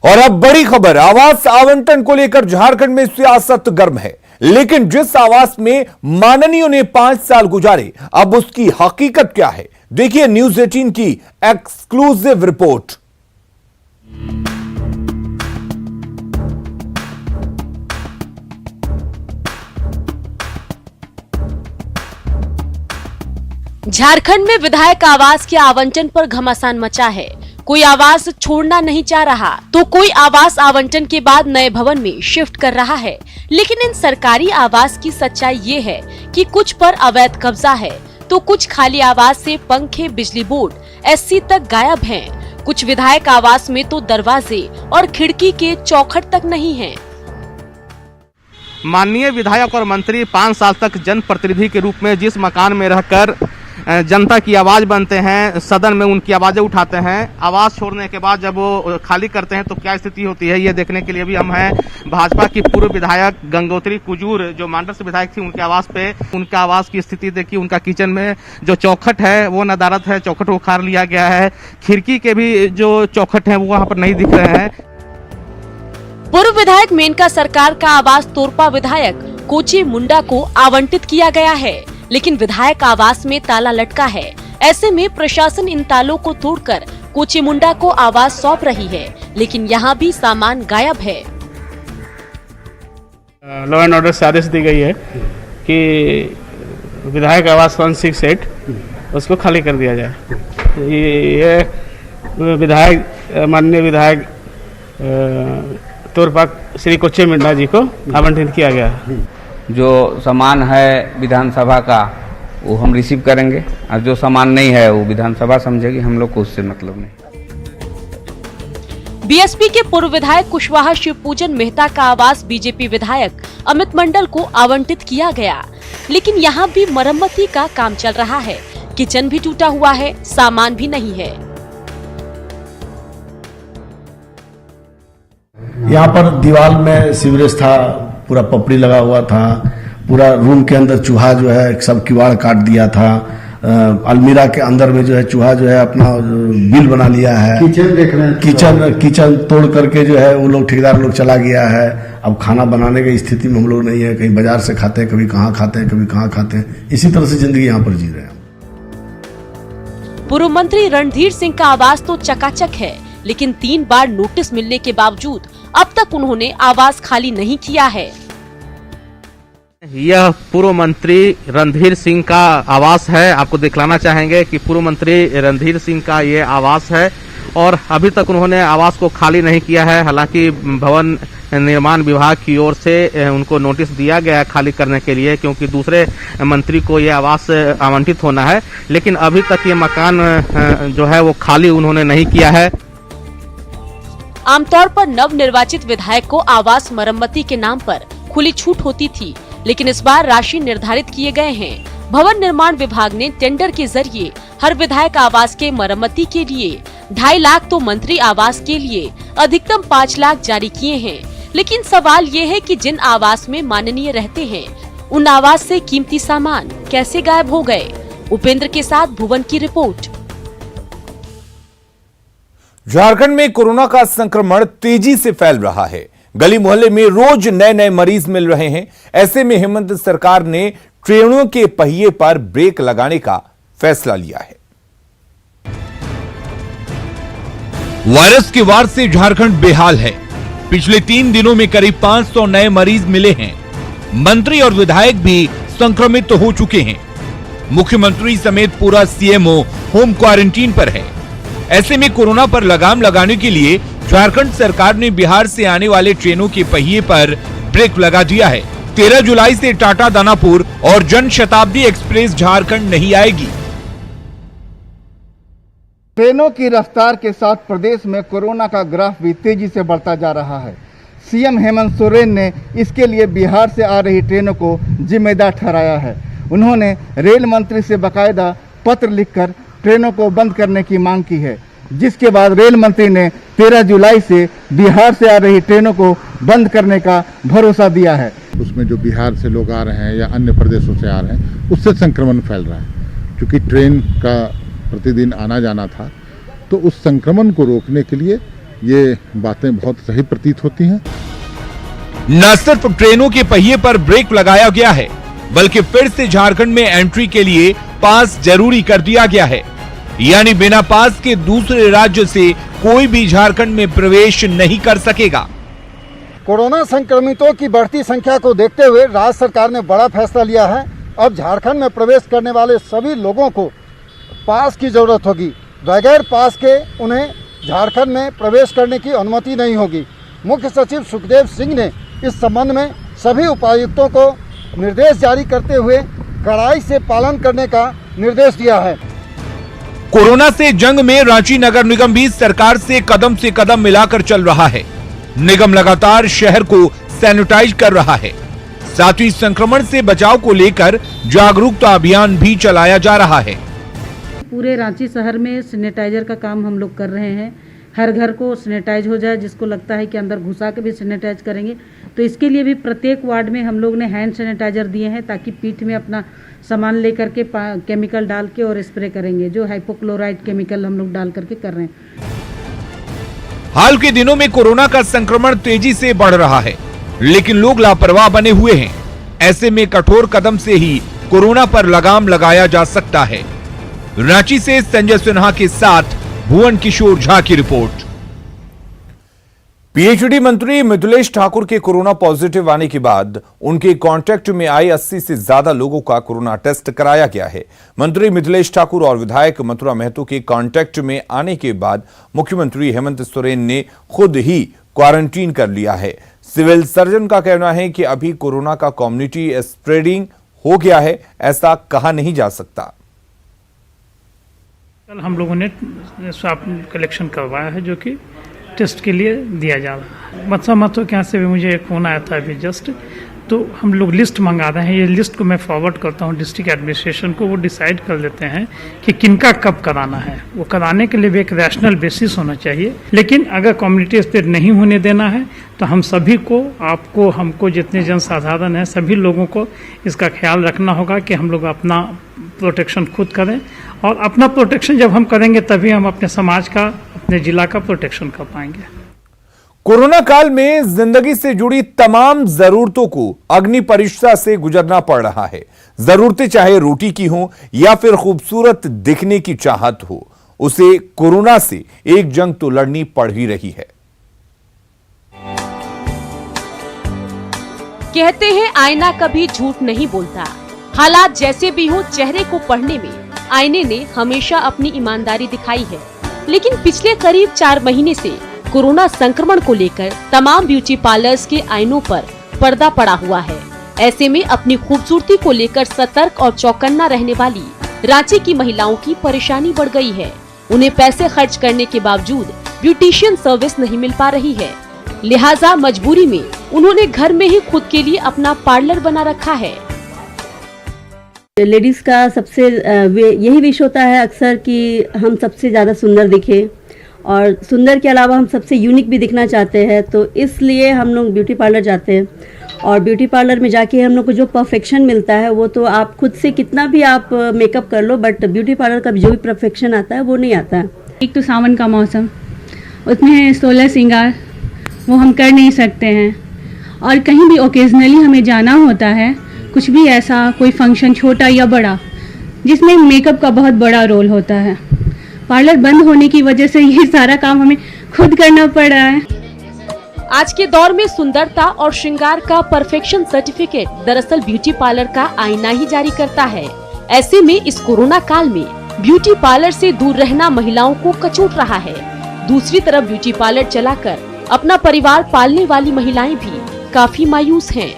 और अब बड़ी खबर, आवास आवंटन को लेकर झारखंड में सियासत गर्म है। लेकिन जिस आवास में माननीयों ने 5 साल गुजारे, अब उसकी हकीकत क्या है, देखिए न्यूज 18 की एक्सक्लूसिव रिपोर्ट। झारखंड में विधायक आवास के आवंटन पर घमासान मचा है। कोई आवास छोड़ना नहीं चाह रहा तो कोई आवास आवंटन के बाद नए भवन में शिफ्ट कर रहा है। लेकिन इन सरकारी आवास की सच्चाई ये है कि कुछ पर अवैध कब्जा है तो कुछ खाली आवास से पंखे, बिजली बोर्ड, एससी तक गायब हैं। कुछ विधायक आवास में तो दरवाजे और खिड़की के चौखट तक नहीं हैं। माननीय विधायक और मंत्री 5 साल तक जनप्रतिनिधि के रूप में जिस मकान में रहकर जनता की आवाज बनते हैं, सदन में उनकी आवाजें उठाते हैं, आवाज छोड़ने के बाद जब वो खाली करते हैं तो क्या स्थिति होती है, ये देखने के लिए भी हम हैं भाजपा की पूर्व विधायक गंगोत्री कुजूर जो मांडर से विधायक थी, उनके आवास पे। उनका आवास की स्थिति देखिए, उनका किचन में जो चौखट है वो नदारत है, चौखट उखाड़ लिया गया है, खिड़की के भी जो चौखट है वो वहाँ पर नहीं दिख रहे हैं। पूर्व विधायक मेनका सरकार का आवास तोरपा विधायक कोची मुंडा को आवंटित किया गया है, लेकिन विधायक आवास में ताला लटका है। ऐसे में प्रशासन इन तालों को तोड़कर कोची मुंडा को आवास सौंप रही है, लेकिन यहाँ भी सामान गायब है। लॉ एंड ऑर्डर से आदेश दी गई है कि विधायक आवास 168 उसको खाली कर दिया जाए। ये विधायक माननीय विधायक तोरपा श्री कोचे मुंडा जी को आवंटित किया गया है। जो सामान है विधानसभा का वो हम रिसीव करेंगे, और जो सामान नहीं है वो विधानसभा समझेगी, हम लोग को उससे मतलब नहीं। बीएसपी के पूर्व विधायक कुशवाहा शिवपूजन मेहता का आवास बीजेपी विधायक अमित मंडल को आवंटित किया गया, लेकिन यहाँ भी मरम्मती का काम चल रहा है। किचन भी टूटा हुआ है, सामान भी नहीं है। यहाँ पर दीवार में सीवरेज था, पूरा पपड़ी लगा हुआ था, पूरा रूम के अंदर चूहा जो है सब किवाड़ काट दिया था। अलमीरा के अंदर में जो है चूहा जो है अपना बिल बना लिया है। किचन देख रहे हैं, किचन तोड़ करके जो है वो लोग ठेकेदार लोग चला गया है। अब खाना बनाने की स्थिति में हम लोग नहीं है, कहीं बाजार से खाते हैं, कभी कहाँ खाते हैं, कभी कहाँ खाते हैं। इसी तरह से जिंदगी यहाँ पर जी रहे हैं। पूर्व मंत्री रणधीर सिंह का आवास तो चकाचक है, लेकिन 3 बार नोटिस मिलने के बावजूद अब तक उन्होंने आवास खाली नहीं किया है। यह पूर्व मंत्री रणधीर सिंह का आवास है। आपको दिखलाना चाहेंगे कि पूर्व मंत्री रणधीर सिंह का ये आवास है और अभी तक उन्होंने आवास को खाली नहीं किया है। हालांकि भवन निर्माण विभाग की ओर से उनको नोटिस दिया गया खाली करने के लिए, क्योंकि दूसरे मंत्री को ये आवास आवंटित होना है, लेकिन अभी तक ये मकान जो है वो खाली उन्होंने नहीं किया है। आमतौर पर नव निर्वाचित विधायक को आवास मरम्मती के नाम पर खुली छूट होती थी, लेकिन इस बार राशि निर्धारित किए गए हैं। भवन निर्माण विभाग ने टेंडर के जरिए हर विधायक आवास के मरम्मती के लिए 2.5 लाख तो मंत्री आवास के लिए अधिकतम 5 लाख जारी किए हैं। लेकिन सवाल ये है कि जिन आवास में माननीय रहते हैं, उन आवास से कीमती सामान कैसे गायब हो गए। उपेंद्र के साथ भुवन की रिपोर्ट। झारखंड में कोरोना का संक्रमण तेजी से फैल रहा है। गली मोहल्ले में रोज नए मरीज मिल रहे हैं। ऐसे में हेमंत सरकार ने ट्रेनों के पहिए पर ब्रेक लगाने का फैसला लिया है। वायरस के वार से झारखंड बेहाल है। पिछले 3 दिनों में करीब 500 नए मरीज मिले हैं। मंत्री और विधायक भी संक्रमित तो हो चुके हैं। मुख्यमंत्री समेत पूरा सीएमओ होम क्वारंटीन पर है। ऐसे में कोरोना पर लगाम लगाने के लिए झारखंड सरकार ने बिहार से आने वाले ट्रेनों के पहिए पर ब्रेक लगा दिया है। 13 जुलाई से टाटा दानापुर और जन शताब्दी एक्सप्रेस झारखंड नहीं आएगी। ट्रेनों की रफ्तार के साथ प्रदेश में कोरोना का ग्राफ भी तेजी से बढ़ता जा रहा है। सीएम हेमंत सोरेन ने इसके लिए बिहार से आ रही ट्रेनों को जिम्मेदार ठहराया है। उन्होंने रेल मंत्री से बाकायदा पत्र लिखकर ट्रेनों को बंद करने की मांग की है, जिसके बाद रेल मंत्री ने 13 जुलाई से बिहार से आ रही ट्रेनों को बंद करने का भरोसा दिया है। उसमें जो बिहार से लोग आ रहे हैं या अन्य प्रदेशों से आ रहे हैं, उससे संक्रमण फैल रहा है। क्योंकि ट्रेन का प्रतिदिन आना जाना था, तो उस संक्रमण को रोकने के लिए ये बातें बहुत सही प्रतीत होती हैं। न सिर्फ ट्रेनों के पहिए पर ब्रेक लगाया गया है, बल्कि फिर से झारखंड में एंट्री के लिए पास जरूरी कर दिया गया है। यानी बिना पास के दूसरे राज्य से कोई भी झारखंड में प्रवेश नहीं कर सकेगा। कोरोना संक्रमितों की बढ़ती संख्या को देखते हुए राज्य सरकार ने बड़ा फैसला लिया है। अब झारखंड में प्रवेश करने वाले सभी लोगों को पास की जरूरत होगी। बगैर पास के उन्हें झारखंड में प्रवेश करने की अनुमति नहीं होगी। मुख्य सचिव सुखदेव सिंह ने इस संबंध में सभी उपायुक्तों को निर्देश जारी करते हुए कड़ाई से पालन करने का निर्देश दिया है। कोरोना से जंग में रांची नगर निगम भी सरकार से कदम मिलाकर चल रहा है। निगम लगातार शहर को सैनिटाइज कर रहा है। साथ ही संक्रमण से बचाव को लेकर जागरूकता अभियान भी चलाया जा रहा है। पूरे रांची शहर में सैनिटाइजर का काम हम लोग कर रहे हैं। हर घर को सैनिटाइज हो जाए, जिसको लगता है कि अंदर घुसा के भी सैनिटाइज करेंगे, तो इसके लिए भी प्रत्येक वार्ड में हम लोग ने हैंड सैनिटाइजर दिए हैं, ताकि पीठ में अपना सामान लेकर के केमिकल डाल के और स्प्रे करेंगे, जो हाइपोक्लोराइड केमिकल हम लोग डाल करके कर रहे हैं। हाल के दिनों में कोरोना का संक्रमण तेजी से बढ़ रहा है, लेकिन लोग लापरवाह बने हुए हैं। ऐसे में कठोर कदम से ही कोरोना पर लगाम लगाया जा सकता है। रांची से संजय सिन्हा के साथ भुवन किशोर झा की रिपोर्ट। पीएचडी मंत्री मिथिलेश ठाकुर के कोरोना पॉजिटिव आने के बाद उनके कांटेक्ट में आए 80 से ज्यादा लोगों का कोरोना टेस्ट कराया गया है। मंत्री मिथिलेश ठाकुर और विधायक मथुरा महतो के कांटेक्ट में आने के बाद मुख्यमंत्री हेमंत सोरेन ने खुद ही क्वारंटीन कर लिया है। सिविल सर्जन का कहना है कि अभी कोरोना का कम्युनिटी स्प्रेडिंग हो गया है, ऐसा कहा नहीं जा सकता। कल हम लोगों ने स्वाब कलेक्शन करवाया है, जो कि टेस्ट के लिए दिया जा रहा है। मथुरा महतो के यहाँ से भी मुझे फोन आया था अभी जस्ट, तो हम लोग लिस्ट मंगा रहे हैं। ये लिस्ट को मैं फॉरवर्ड करता हूँ डिस्ट्रिक्ट एडमिनिस्ट्रेशन को, वो डिसाइड कर लेते हैं कि किनका कब कराना है। वो कराने के लिए भी एक रैशनल बेसिस होना चाहिए। लेकिन अगर कम्युनिटी स्प्रेड नहीं होने देना है, तो हम सभी को, आपको, हमको, जितने जनसाधारण हैं, सभी लोगों को इसका ख्याल रखना होगा कि हम लोग अपना प्रोटेक्शन खुद करें। और अपना प्रोटेक्शन जब हम करेंगे, तभी हम अपने समाज का, अपने जिला का प्रोटेक्शन कर पाएंगे। कोरोना काल में जिंदगी से जुड़ी तमाम जरूरतों को अग्नि परीक्षा से गुजरना पड़ रहा है। जरूरतें चाहे रोटी की हो या फिर खूबसूरत दिखने की चाहत हो, उसे कोरोना से एक जंग तो लड़नी पड़ ही रही है। कहते हैं आईना कभी झूठ नहीं बोलता। हालात जैसे भी हो, चेहरे को पढ़ने में आईने ने हमेशा अपनी ईमानदारी दिखाई है। लेकिन पिछले करीब 4 महीने से कोरोना संक्रमण को लेकर तमाम ब्यूटी पार्लर्स के आईनों पर पर्दा पड़ा हुआ है। ऐसे में अपनी खूबसूरती को लेकर सतर्क और चौकन्ना रहने वाली रांची की महिलाओं की परेशानी बढ़ गई है। उन्हें पैसे खर्च करने के बावजूद ब्यूटिशियन सर्विस नहीं मिल पा रही है। लिहाजा मजबूरी में उन्होंने घर में ही खुद के लिए अपना पार्लर बना रखा है। लेडीज़ का सबसे यही विश होता है अक्सर कि हम सबसे ज़्यादा सुंदर दिखे, और सुंदर के अलावा हम सबसे यूनिक भी दिखना चाहते हैं। तो इसलिए हम लोग ब्यूटी पार्लर जाते हैं, और ब्यूटी पार्लर में जाके हम लोग को जो परफेक्शन मिलता है, वो तो आप खुद से कितना भी आप मेकअप कर लो, बट ब्यूटी पार्लर का जो भी परफेक्शन आता है वो नहीं आता है। एक तो सावन का मौसम, उसमें 16 श्रृंगार वो हम कर नहीं सकते हैं। और कहीं भी ओकेजनली हमें जाना होता है, कुछ भी ऐसा कोई फंक्शन छोटा या बड़ा, जिसमें मेकअप का बहुत बड़ा रोल होता है। पार्लर बंद होने की वजह से ये सारा काम हमें खुद करना पड़ रहा है। आज के दौर में सुंदरता और श्रृंगार का परफेक्शन सर्टिफिकेट दरअसल ब्यूटी पार्लर का आईना ही जारी करता है। ऐसे में इस कोरोना काल में ब्यूटी पार्लर से दूर रहना महिलाओं को कचोट रहा है। दूसरी तरफ ब्यूटी पार्लर चलाकर अपना परिवार पालने वाली महिलाएं भी काफी मायूस हैं।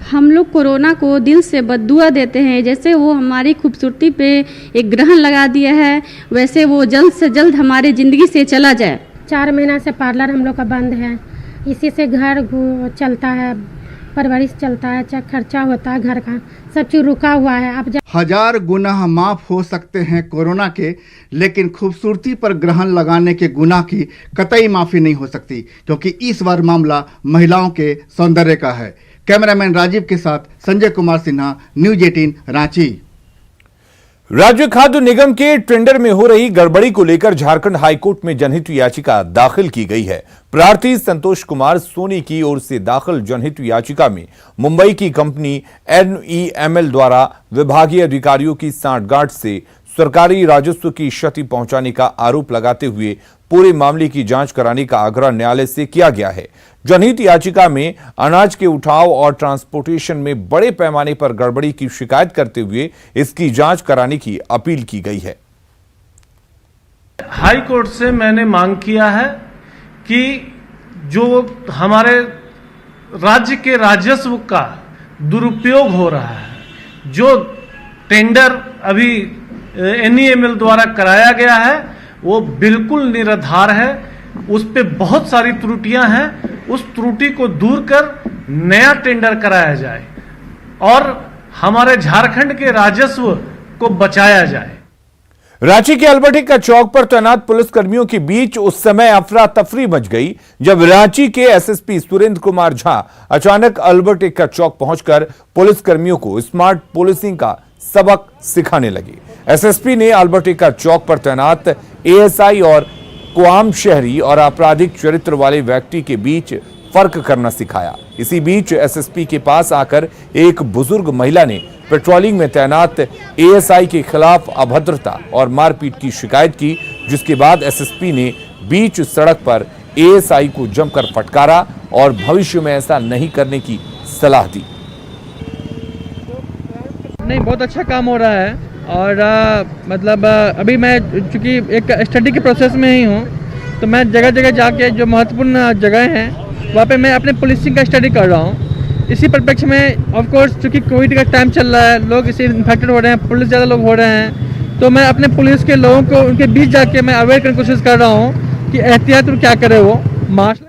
हम लोग कोरोना को दिल से बद्दुआ देते हैं। जैसे वो हमारी खूबसूरती पे एक ग्रहण लगा दिया है, वैसे वो जल्द से जल्द हमारे ज़िंदगी से चला जाए। 4 महीना से पार्लर हम लोग का बंद है। इसी से घर चलता है, परवरिश चलता है, चाहे खर्चा होता है घर का, सब चीज़ रुका हुआ है। अब 1000 गुनाह माफ हो सकते हैं कोरोना के, लेकिन खूबसूरती पर ग्रहण लगाने के गुनाह की कतई माफी नहीं हो सकती, क्योंकि इस बार मामला महिलाओं के सौंदर्य का है। कैमरामैन राजीव के साथ संजय कुमार सिन्हा, न्यूज़ 18 रांची। राज्य खाद्य निगम के टेंडर में हो रही गड़बड़ी को लेकर झारखंड हाईकोर्ट में जनहित याचिका दाखिल की गई है। प्रार्थी संतोष कुमार सोनी की ओर से दाखिल जनहित याचिका में मुंबई की कंपनी NEML द्वारा विभागीय अधिकारियों की सांठगांठ से सरकारी राजस्व की क्षति पहुंचाने का आरोप लगाते हुए पूरे मामले की जांच कराने का आग्रह न्यायालय से किया गया है। जनहित याचिका में अनाज के उठाव और ट्रांसपोर्टेशन में बड़े पैमाने पर गड़बड़ी की शिकायत करते हुए इसकी जांच कराने की अपील की गई है। हाई कोर्ट से मैंने मांग किया है कि जो हमारे राज्य के राजस्व का दुरुपयोग हो रहा है, जो टेंडर अभी NEML द्वारा कराया गया है वो बिल्कुल निराधार है, उस पे बहुत सारी त्रुटियां हैं। उस त्रुटि को दूर कर नया टेंडर कराया जाए और हमारे झारखंड के राजस्व को बचाया जाए। रांची के अल्बर्ट का चौक पर तैनात पुलिसकर्मियों के बीच उस समय अफरा तफरी मच गई जब रांची के SSP सुरेंद्र कुमार झा अचानक अल्बर्ट का चौक पहुंचकर पुलिसकर्मियों को स्मार्ट पुलिसिंग का सबक सिखाने लगे। SSP ने अल्बर्ट का चौक पर तैनात ASI और कोआम शहरी और आपराधिक चरित्र वाले व्यक्ति के बीच फर्क करना सिखाया। इसी बीच SSP के पास आकर एक बुजुर्ग महिला ने पेट्रोलिंग में तैनात ASI के खिलाफ अभद्रता और मारपीट की शिकायत की, जिसके बाद SSP ने बीच सड़क पर ASI को जमकर फटकारा और भविष्य में ऐसा नहीं करने की सलाह दी। नहीं, बहुत अच्छा काम हो रहा है और मतलब अभी मैं चूंकि एक स्टडी के प्रोसेस में ही हूँ तो मैं जगह जगह जाके जो महत्वपूर्ण जगह हैं वहाँ पे मैं अपने पुलिसिंग का स्टडी कर रहा हूँ। इसी परिप्रेक्ष्य में ऑफ कोर्स चूंकि कोविड का टाइम चल रहा है, लोग इसे इन्फेक्टेड हो रहे हैं, पुलिस ज़्यादा लोग हो रहे हैं, तो मैं अपने पुलिस के लोगों को उनके बीच जाके मैं अवेयर करने की कोशिश कर रहा हूँ कि एहतियात क्या करे, वो मास्क।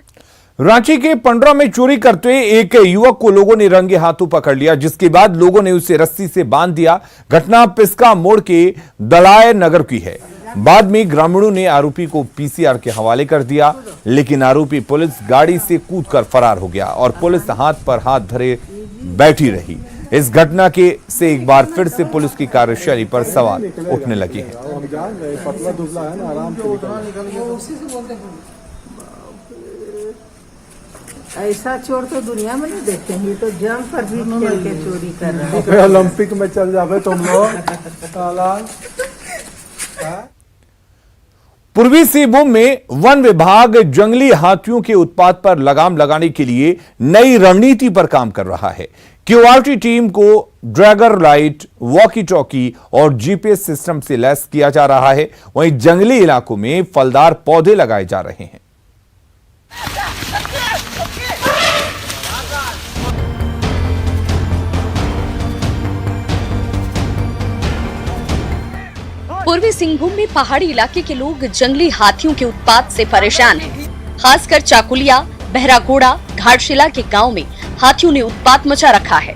रांची के पंडरा में चोरी करते एक युवक को लोगों ने रंगे हाथों पकड़ लिया, जिसके बाद लोगों ने उसे रस्सी से बांध दिया। घटना पिस्का मोड़ के दलाय नगर की है। बाद में ग्रामीणों ने आरोपी को PCR के हवाले कर दिया, लेकिन आरोपी पुलिस गाड़ी से कूदकर फरार हो गया और पुलिस हाथ पर हाथ धरे बैठी रही। इस घटना के से एक बार फिर से पुलिस की कार्यशैली पर सवाल उठने लगे हैं। ऐसा चोर तो दुनिया में नहीं देखते हैं, ये तो जंग पर भी खेल के चोरी कर रहे हैं। ओलंपिक में चल जावे तुम लोग। पूर्वी सिंहभूम में वन विभाग जंगली हाथियों के उत्पात पर लगाम लगाने के लिए नई रणनीति पर काम कर रहा है। QRT टीम को ड्रैगर लाइट, वॉकी टॉकी और GPS सिस्टम से लैस किया जा रहा है। वहीं जंगली इलाकों में फलदार पौधे लगाए जा रहे हैं। पूर्वी सिंहभूम में पहाड़ी इलाके के लोग जंगली हाथियों के उत्पात से परेशान हैं। खासकर चाकुलिया, बहरागोड़ा, घाटशिला के गांव में हाथियों ने उत्पात मचा रखा है।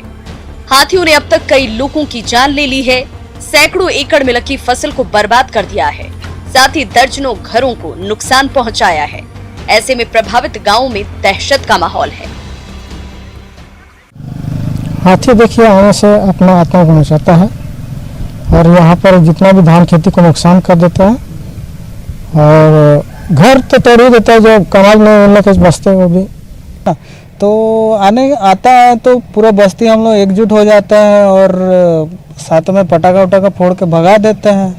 हाथियों ने अब तक कई लोगों की जान ले ली है, सैकड़ों एकड़ में लगी फसल को बर्बाद कर दिया है, साथ ही दर्जनों घरों को नुकसान पहुंचाया है। ऐसे में प्रभावित गांवों में दहशत का माहौल है। हाथी देखिए आने से अपना आत्मा को मचाता है और यहाँ पर जितना भी धान खेती को नुकसान कर देता है और घर तो तोड़ ही देता है, जो कमाल में उन लोग बसते वो भी। तो आने आता है तो पूरा बस्ती हम लोग एकजुट हो जाते हैं और साथ में पटाखा उटाखा फोड़ के भगा देते हैं।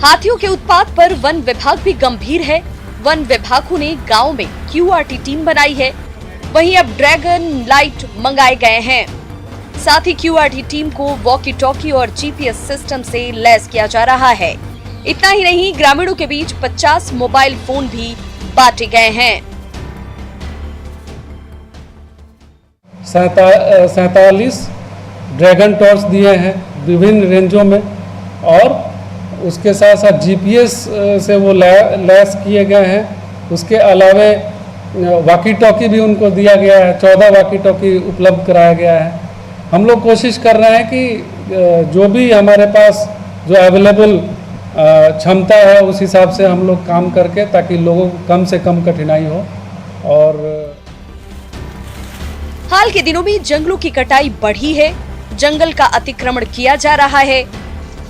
हाथियों के उत्पात पर वन विभाग भी गंभीर है। वन विभागों ने गांव में QRT टीम बनाई है, वहीं अब ड्रैगन लाइट मंगाए गए हैं। साथ ही QRT टीम को वॉकी टॉकी और GPS सिस्टम से लैस किया जा रहा है। इतना ही नहीं, ग्रामीणों के बीच 50 मोबाइल फोन भी बांटे गए हैं। 47 ड्रैगन टॉर्च दिए हैं विभिन्न रेंजों में और उसके साथ साथ GPS से वो लैस किए गए हैं। उसके अलावे वॉकी टॉकी भी उनको दिया गया है, 14 वॉकी टॉकी उपलब्ध कराया गया है। हम लोग कोशिश कर रहे हैं कि जो भी हमारे पास जो अवेलेबल क्षमता है उस हिसाब से हम लोग काम करके ताकि लोगों को कम से कम कठिनाई हो। और हाल के दिनों में जंगलों की कटाई बढ़ी है। जंगल का अतिक्रमण किया जा रहा है,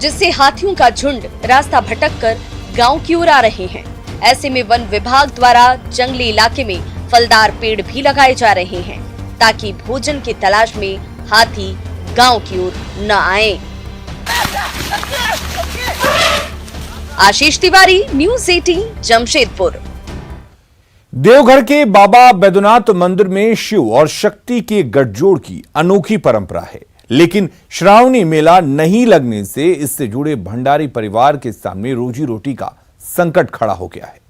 जिससे हाथियों का झुंड रास्ता भटककर गांव की ओर आ रहे हैं। ऐसे में वन विभाग द्वारा जंगली इलाके में फलदार पेड़ भी लगाए जा रहे हैं, ताकि भोजन की तलाश में हाथी गांव की ओर न आए। आशीष तिवारी, न्यूज़ 18, जमशेदपुर। देवघर के बाबा बैद्यनाथ मंदिर में शिव और शक्ति के गठजोड़ की अनोखी परंपरा है, लेकिन श्रावणी मेला नहीं लगने से इससे जुड़े भंडारी परिवार के सामने रोजी रोटी का संकट खड़ा हो गया है।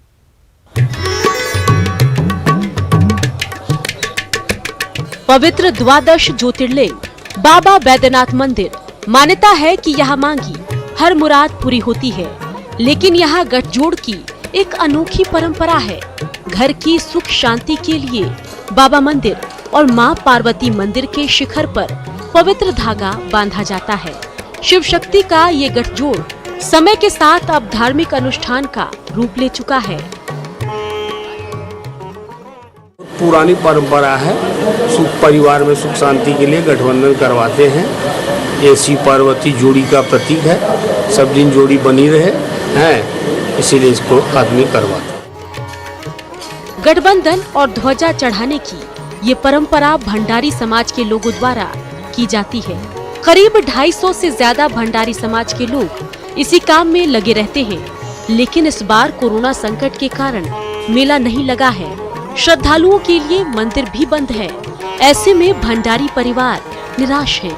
पवित्र द्वादश ज्योतिर्लिंग बाबा बैद्यनाथ मंदिर, मान्यता है कि यहाँ मांगी हर मुराद पूरी होती है, लेकिन यहाँ गठजोड़ की एक अनोखी परंपरा है। घर की सुख शांति के लिए बाबा मंदिर और मां पार्वती मंदिर के शिखर पर पवित्र धागा बांधा जाता है। शिव शक्ति का ये गठजोड़ समय के साथ अब धार्मिक अनुष्ठान का रूप ले चुका है। पुरानी परंपरा है, सुख परिवार में सुख शांति के लिए गठबंधन करवाते हैं। ये शिव पार्वती जोड़ी का प्रतीक है, सब दिन जोड़ी बनी रहे हैं, इसीलिए इसको आदमी करवाते हैं। गठबंधन और ध्वजा चढ़ाने की ये परंपरा भंडारी समाज के लोगों द्वारा की जाती है। करीब 250 से ज्यादा भंडारी समाज के लोग इसी काम में लगे रहते हैं, लेकिन इस बार कोरोना संकट के कारण मेला नहीं लगा है। श्रद्धालुओं के लिए मंदिर भी बंद है। ऐसे में भंडारी परिवार निराश है।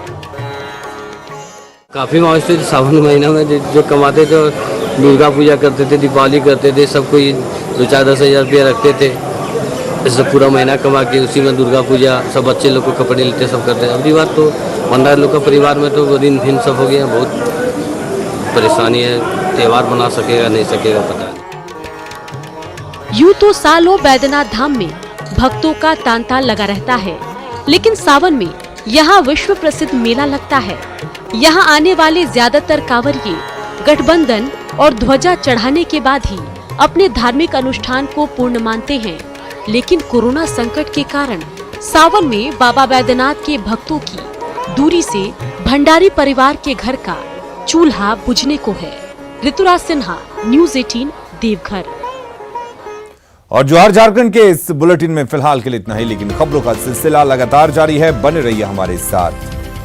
काफी मौज थे सावन महीना में, जो कमाते थे दुर्गा पूजा करते थे, दीपावली करते थे, सब कोई 2-4-10 हज़ार रुपया रखते थे। इससे पूरा महीना कमा के उसी में दुर्गा पूजा, सब बच्चे लोग को कपड़े लेते सब करते हैं। अगली बार तो 15 लोग का परिवार में तो दिन भिन्न सब हो गया, बहुत परेशानी है। त्योहार बना सकेगा नहीं सकेगा पता नहीं। यूं तो सालों बैद्यनाथ धाम में भक्तों का तांता लगा रहता है, लेकिन सावन में यहाँ विश्व प्रसिद्ध मेला लगता है। यहाँ आने वाले ज्यादातर कांवरिये गठबंधन और ध्वजा चढ़ाने के बाद ही अपने धार्मिक अनुष्ठान को पूर्ण मानते हैं, लेकिन कोरोना संकट के कारण सावन में बाबा बैद्यनाथ के भक्तों की दूरी से भंडारी परिवार के घर का चूल्हा बुझने को है। ऋतुराज सिन्हा, न्यूज़ 18, देवघर। और जोहार झारखंड के इस बुलेटिन में फिलहाल के लिए इतना ही, लेकिन खबरों का सिलसिला लगातार जारी है। बने रहिए हमारे साथ।